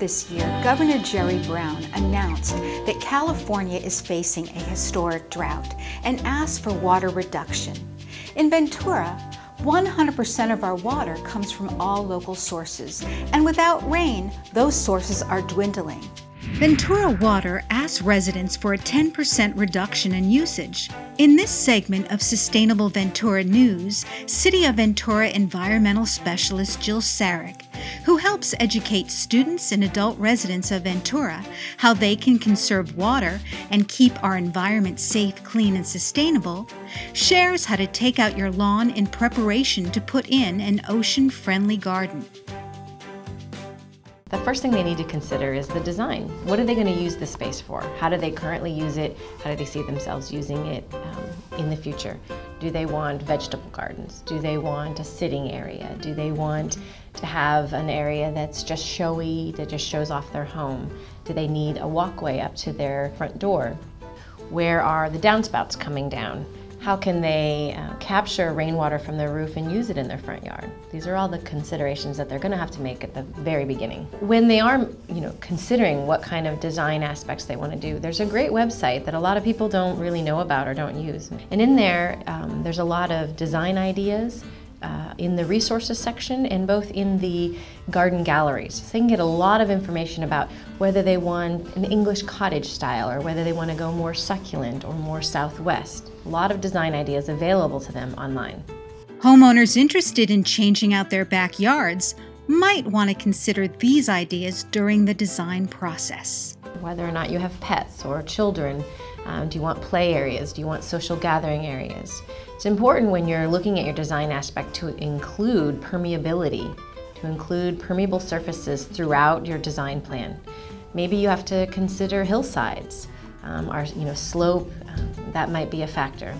this year, Governor Jerry Brown announced that California is facing a historic drought and asked for water reduction. In Ventura, 100% of our water comes from all local sources, and without rain, those sources are dwindling. Ventura Water asked residents for a 10% reduction in usage. In this segment of Sustainable Ventura News, City of Ventura environmental specialist Jill Sarick, who helps educate students and adult residents of Ventura how they can conserve water and keep our environment safe, clean, and sustainable, shares how to take out your lawn in preparation to put in an ocean-friendly garden. The first thing they need to consider is the design. What are they going to use the space for? How do they currently use it? How do they see themselves using it in the future? Do they want vegetable gardens? Do they want a sitting area? Do they want to have an area that's just showy, that just shows off their home? Do they need a walkway up to their front door? Where are the downspouts coming down? How can they capture rainwater from their roof and use it in their front yard? These are all the considerations that they're going to have to make at the very beginning. When they are, considering what kind of design aspects they want to do, there's a great website that a lot of people don't really know about or don't use. And in there, there's a lot of design ideas in the resources section and both in the garden galleries. So they can get a lot of information about whether they want an English cottage style or whether they want to go more succulent or more southwest. A lot of design ideas available to them online. Homeowners interested in changing out their backyards might want to consider these ideas during the design process. Whether or not you have pets or children, do you want play areas? Do you want social gathering areas? It's important when you're looking at your design aspect to include permeability, to include permeable surfaces throughout your design plan. Maybe you have to consider hillsides, or slope, that might be a factor.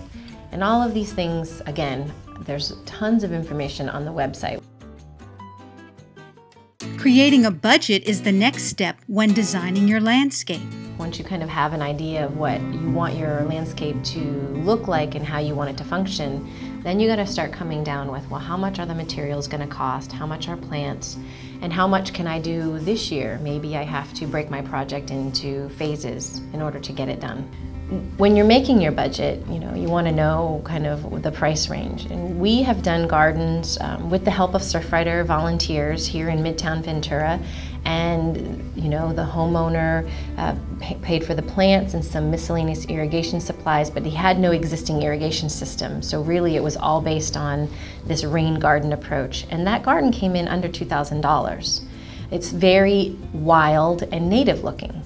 And all of these things, again, there's tons of information on the website. Creating a budget is the next step when designing your landscape. Once you kind of have an idea of what you want your landscape to look like and how you want it to function, then you got to start coming down with, well, how much are the materials going to cost? How much are plants? And how much can I do this year? Maybe I have to break my project into phases in order to get it done. When you're making your budget, you want to know kind of the price range. And we have done gardens with the help of Surfrider volunteers here in Midtown Ventura. And the homeowner paid for the plants and some miscellaneous irrigation supplies, but he had no existing irrigation system. So really it was all based on this rain garden approach. And that garden came in under $2,000. It's very wild and native looking.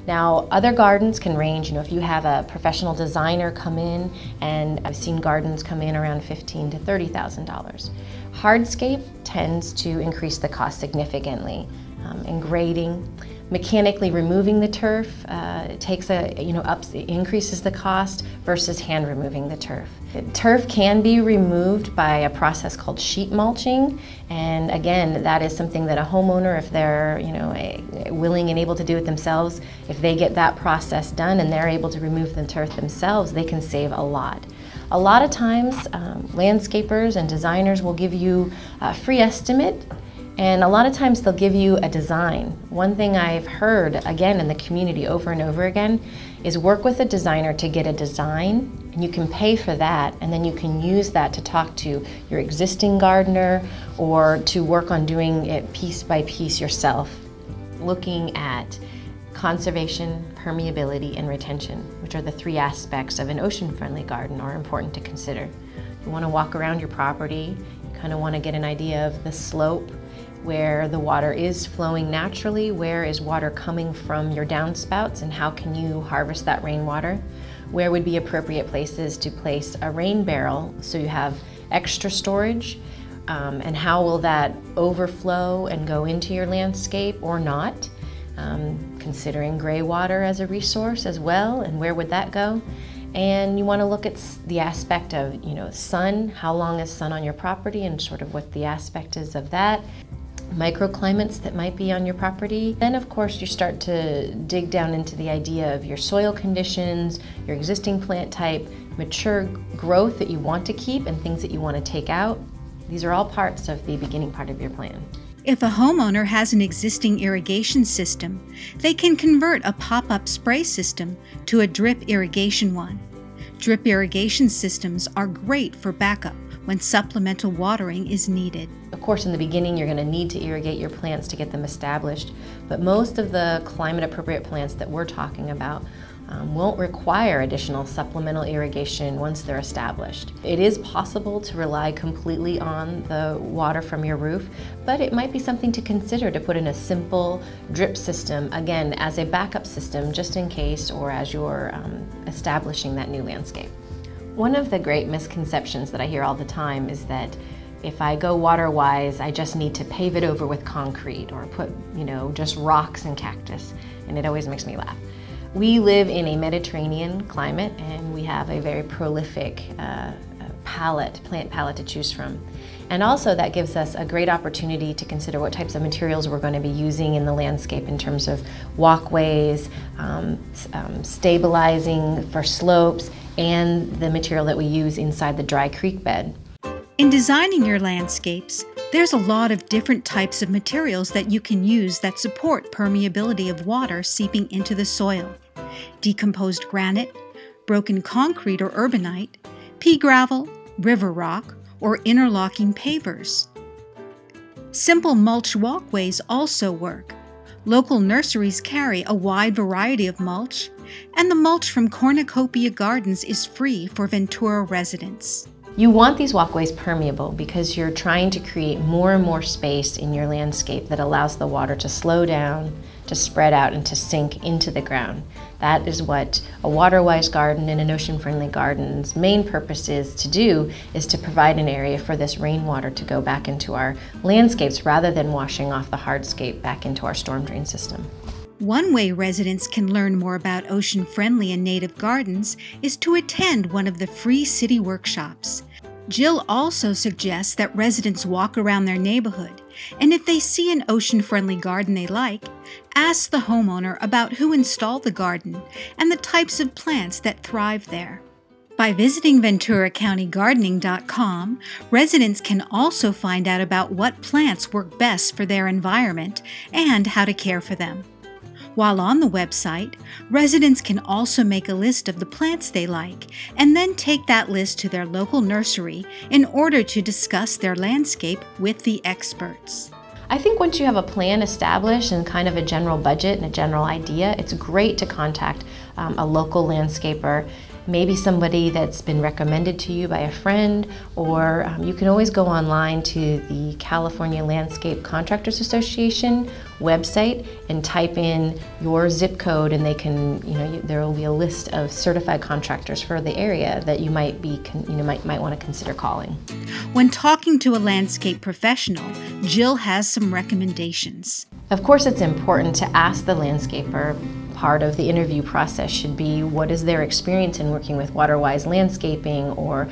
Now, other gardens can range, if you have a professional designer come in, and I've seen gardens come in around $15,000 to $30,000. Hardscape tends to increase the cost significantly. And grading, mechanically removing the turf increases the cost versus hand removing the turf. Turf can be removed by a process called sheet mulching, and again, that is something that a homeowner, if they're willing and able to do it themselves, if they get that process done and they're able to remove the turf themselves, they can save a lot. A lot of times, landscapers and designers will give you a free estimate. And a lot of times they'll give you a design. One thing I've heard, again, in the community over and over again, is work with a designer to get a design, and you can pay for that, and then you can use that to talk to your existing gardener or to work on doing it piece by piece yourself. Looking at conservation, permeability, and retention, which are the three aspects of an ocean-friendly garden, are important to consider. You want to walk around your property, you kind of want to get an idea of the slope, where the water is flowing naturally, where is water coming from your downspouts, and how can you harvest that rainwater? Where would be appropriate places to place a rain barrel so you have extra storage, and how will that overflow and go into your landscape or not? Considering gray water as a resource as well, and where would that go? And you want to look at the aspect of, sun, how long is sun on your property and sort of what the aspect is of that. Microclimates that might be on your property. Then of course you start to dig down into the idea of your soil conditions, your existing plant type, mature growth that you want to keep and things that you want to take out. These are all parts of the beginning part of your plan. If a homeowner has an existing irrigation system, they can convert a pop-up spray system to a drip irrigation one. Drip irrigation systems are great for backup when supplemental watering is needed. Of course, in the beginning, you're going to need to irrigate your plants to get them established, but most of the climate-appropriate plants that we're talking about won't require additional supplemental irrigation once they're established. It is possible to rely completely on the water from your roof, but it might be something to consider to put in a simple drip system, again, as a backup system just in case or as you're establishing that new landscape. One of the great misconceptions that I hear all the time is that if I go water-wise, I just need to pave it over with concrete or put, just rocks and cactus, and it always makes me laugh. We live in a Mediterranean climate and we have a very prolific plant palette to choose from. And also that gives us a great opportunity to consider what types of materials we're going to be using in the landscape in terms of walkways, stabilizing for slopes, and the material that we use inside the dry creek bed. In designing your landscapes, there's a lot of different types of materials that you can use that support permeability of water seeping into the soil. Decomposed granite, broken concrete or urbanite, pea gravel, river rock, or interlocking pavers. Simple mulch walkways also work. Local nurseries carry a wide variety of mulch, and the mulch from Cornucopia Gardens is free for Ventura residents. You want these walkways permeable because you're trying to create more and more space in your landscape that allows the water to slow down, to spread out, and to sink into the ground. That is what a water-wise garden and an ocean-friendly garden's main purpose is to provide an area for this rainwater to go back into our landscapes rather than washing off the hardscape back into our storm drain system. One way residents can learn more about ocean-friendly and native gardens is to attend one of the free city workshops. Jill also suggests that residents walk around their neighborhood, and if they see an ocean-friendly garden they like, ask the homeowner about who installed the garden and the types of plants that thrive there. By visiting VenturaCountyGardening.com, residents can also find out about what plants work best for their environment and how to care for them. While on the website, residents can also make a list of the plants they like and then take that list to their local nursery in order to discuss their landscape with the experts. I think once you have a plan established and kind of a general budget and a general idea, it's great to contact a local landscaper, maybe somebody that's been recommended to you by a friend, or you can always go online to the California Landscape Contractors Association website and type in your zip code, and they can, there will be a list of certified contractors for the area that you might want to consider calling. When talking to a landscape professional, Jill has some recommendations. Of course, it's important to ask the landscaper. Part of the interview process should be what is their experience in working with water-wise landscaping, or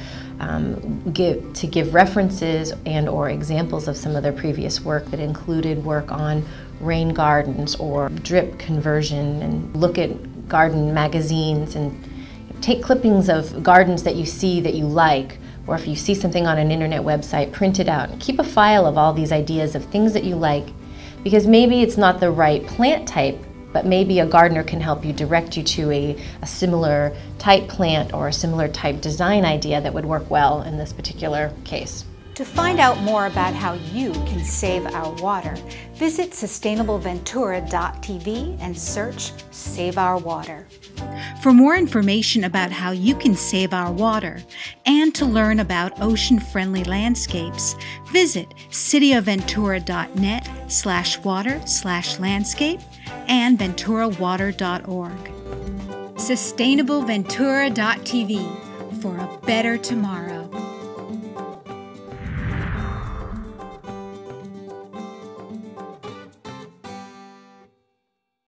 give references and or examples of some of their previous work that included work on rain gardens or drip conversion, and look at garden magazines and take clippings of gardens that you see that you like, or if you see something on an internet website, print it out and keep a file of all these ideas of things that you like, because maybe it's not the right plant type, but maybe a gardener can help you direct you to a similar type plant or a similar type design idea that would work well in this particular case. To find out more about how you can save our water, visit sustainableventura.tv and search Save Our Water. For more information about how you can save our water and to learn about ocean-friendly landscapes, visit cityofventura.net/water/landscape and venturawater.org. Sustainableventura.tv for a better tomorrow.